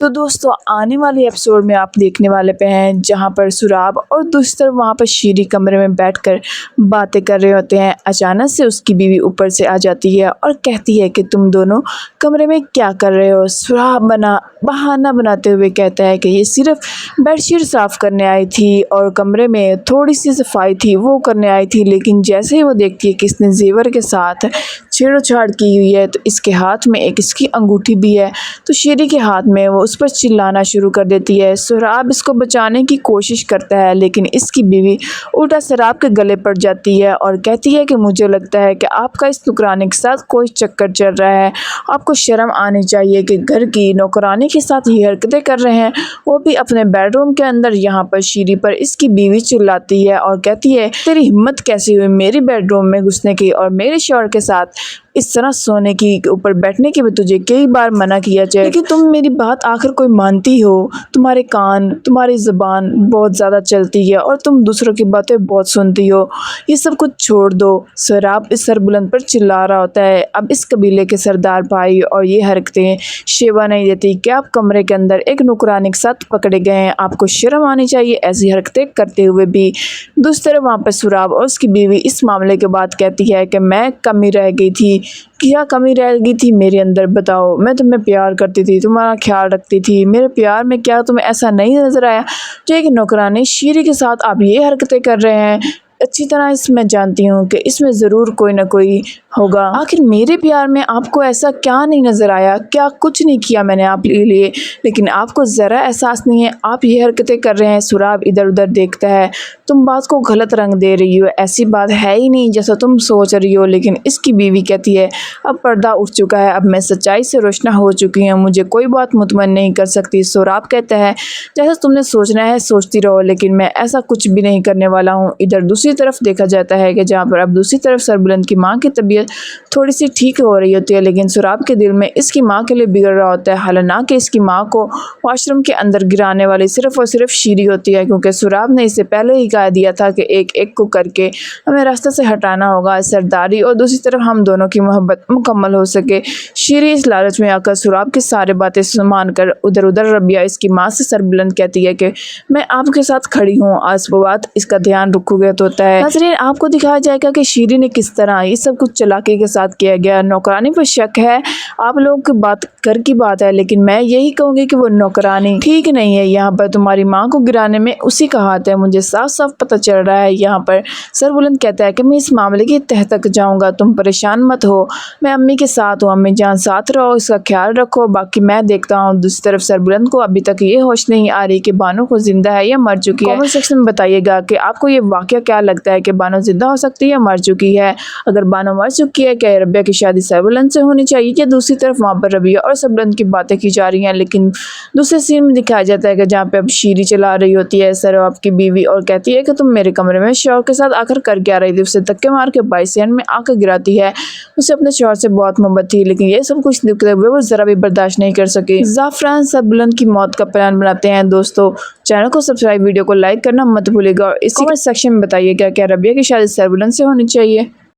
تو دوستوں آنے والے ایپیسوڈ میں آپ دیکھنے والے پہ ہیں جہاں پر سراب اور دوسری طرف وہاں پر شیری کمرے میں بیٹھ کر باتیں کر رہے ہوتے ہیں۔ اچانک سے اس کی بیوی اوپر سے آ جاتی ہے اور کہتی ہے کہ تم دونوں کمرے میں کیا کر رہے ہو؟ سراب بہانہ بناتے ہوئے کہتا ہے کہ یہ صرف بیڈ شیٹ صاف کرنے آئی تھی اور کمرے میں تھوڑی سی صفائی تھی وہ کرنے آئی تھی، لیکن جیسے ہی وہ دیکھتی ہے کہ اس نے زیور کے ساتھ چھیڑ چھاڑ کی ہوئی ہے تو اس کے ہاتھ میں ایک اس کی انگوٹھی بھی ہے، تو شیری کے ہاتھ میں وہ اس پر چلانا شروع کر دیتی ہے۔ سراب اس کو بچانے کی کوشش کرتا ہے لیکن اس کی بیوی الٹا سراب کے گلے پڑ جاتی ہے اور کہتی ہے کہ مجھے لگتا ہے کہ آپ کا اس نوکرانی کے ساتھ کوئی چکر چل رہا ہے، آپ کو شرم آنی چاہیے کہ گھر کی نوکرانی کے ساتھ یہ حرکتیں کر رہے ہیں، وہ بھی اپنے بیڈ روم کے اندر۔ یہاں پر شیری پر اس کی بیوی چلاتی ہے اور کہتی ہے تیری ہمت کیسی ہوئی میری بیڈ روم میں گھسنے کی اور میرے شوہر کے ساتھ اس طرح سونے کی اوپر بیٹھنے کی بھی تجھے کئی بار منع کیا جائے، لیکن تم میری بات آخر کوئی مانتی ہو؟ تمہارے کان، تمہاری زبان بہت زیادہ چلتی ہے اور تم دوسروں کی باتیں بہت سنتی ہو، یہ سب کچھ چھوڑ دو۔ سراب اس سر بلند پر چلا رہا ہوتا ہے۔ اب اس قبیلے کے سردار بھائی اور یہ حرکتیں شیوا نہیں دیتی کہ آپ کمرے کے اندر ایک نوکرانی کے ساتھ پکڑے گئے ہیں، آپ کو شرم آنی چاہیے ایسی حرکتیں کرتے ہوئے بھی۔ دوسری طرف وہاں پر سراب اور اس کی بیوی اس معاملے کے بعد کہتی ہے کہ میں کمی رہ گئی تھی۔ کیا کمی رہ گئی تھی میرے اندر؟ بتاؤ، میں تمہیں پیار کرتی تھی، تمہارا خیال رکھتی تھی، میرے پیار میں کیا تمہیں ایسا نہیں نظر آیا جو ایک نوکرانی شیری کے ساتھ آپ یہ حرکتیں کر رہے ہیں؟ اچھی طرح اس میں جانتی ہوں کہ اس میں ضرور کوئی نہ کوئی ہوگا، آخر میرے پیار میں آپ کو ایسا کیا نہیں نظر آیا؟ کیا کچھ نہیں کیا میں نے آپ کے لیے، لیکن آپ کو ذرا احساس نہیں ہے آپ یہ حرکتیں کر رہے ہیں۔ سراب ادھر ادھر دیکھتا ہے، تم بات کو غلط رنگ دے رہی ہو، ایسی بات ہے ہی نہیں جیسا تم سوچ رہی ہو۔ لیکن اس کی بیوی کہتی ہے اب پردہ اٹھ چکا ہے، اب میں سچائی سے روشنا ہو چکی ہوں، مجھے کوئی بات مطمئن نہیں کر سکتی۔ سراب کہتا ہے جیسا تم نے سوچنا ہے سوچتی رہو، لیکن میں ایسا کچھ بھی نہیں کرنے والا ہوں۔ ادھر دوسری طرف دیکھا جاتا ہے کہ جہاں پر اب دوسری طرف سربلند کی ماں کی طبیعت تھوڑی سی ٹھیک ہو رہی ہوتی ہے، لیکن سراب کے دل میں اس کی ماں کے لیے بگڑ رہا ہوتا ہے، حالانکہ اس کی ماں کو واش روم کے اندر گرانے والی صرف اور صرف شیری ہوتی ہے، کیونکہ سراب نے اسے پہلے ہی کہہ دیا تھا کہ ایک ایک کو کر کے ہمیں راستے سے ہٹانا ہوگا، سرداری اور دوسری طرف ہم دونوں کی محبت مکمل ہو سکے۔ شیری اس لالچ میں آ کر سراب کی سارے باتیں مان کر ادھر ادھر ربیہ اس کی ماں سے سربلند کہتی ہے کہ میں آپ کے ساتھ کھڑی ہوں، آج وہ بات اس کا دھیان رکھو گے تو ہوتا ہے۔ ناظرین آپ کو دکھایا جائے گا کہ شیری نے کس طرح یہ سب کچھ چلاکی کے ساتھ کیا گیا۔ نوکرانی پر شک ہے، آپ لوگوں کی بات گھر کی بات ہے، لیکن میں یہی کہوں گی کہ وہ نوکرانی ٹھیک نہیں ہے، یہاں پر تمہاری ماں کو گرانے میں اسی کا ہاتھ ہے، مجھے صاف صاف پتہ چل رہا ہے۔ یہاں پر سربلند کہتا ہے کہ میں اس معاملے کی تہہ تک جاؤں گا، تم پریشان مت ہو، میں امی کے ساتھ ہوں، امی جان ساتھ رہو، اس کا خیال رکھو، باقی میں دیکھتا ہوں۔ دوسری طرف سربلند کو ابھی تک یہ ہوش نہیں آ رہی کہ بانو کو زندہ ہے یا مر چکی ہے۔ کامنٹ سیکشن میں بتائیے گا کہ آپ کو یہ واقعہ کیا لگتا ہے کہ بانو زندہ ہو سکتی ہے یا مر چکی ہے؟ اگر بانو مر چکی ہے کیا ربیہ کی شادی سربلند سے ہونی چاہیے؟ کہ دوسری طرف وہاں پر ربیہ اور سربلند کی باتیں کی جا رہی ہیں، لیکن دوسرے سین میں دکھایا جاتا ہے کہ جہاں پہ اب شیری چلا رہی ہوتی ہے سراب کی بیوی اور کہتی ہے کہ تم میرے کمرے میں شوہر کے ساتھ آخر کر کے آ رہی تھی، اسے دھکے مار کے بائی سینڈ میں آ کر گراتی ہے۔ اسے اپنے شوہر سے بہت محبت تھی، لیکن یہ سب کچھ دیکھتے ہوئے وہ ذرا بھی برداشت نہیں کر سکی۔ زعفران سربلند کی موت کا پلان بناتے ہیں۔ دوستو چینل کو سبسکرائب، ویڈیو کو لائک کرنا مت بھولے گا اور اسی کمنٹ سیکشن میں بتائیے گا کیا ربیہ کی شادی سربلند سے ہونی چاہیے۔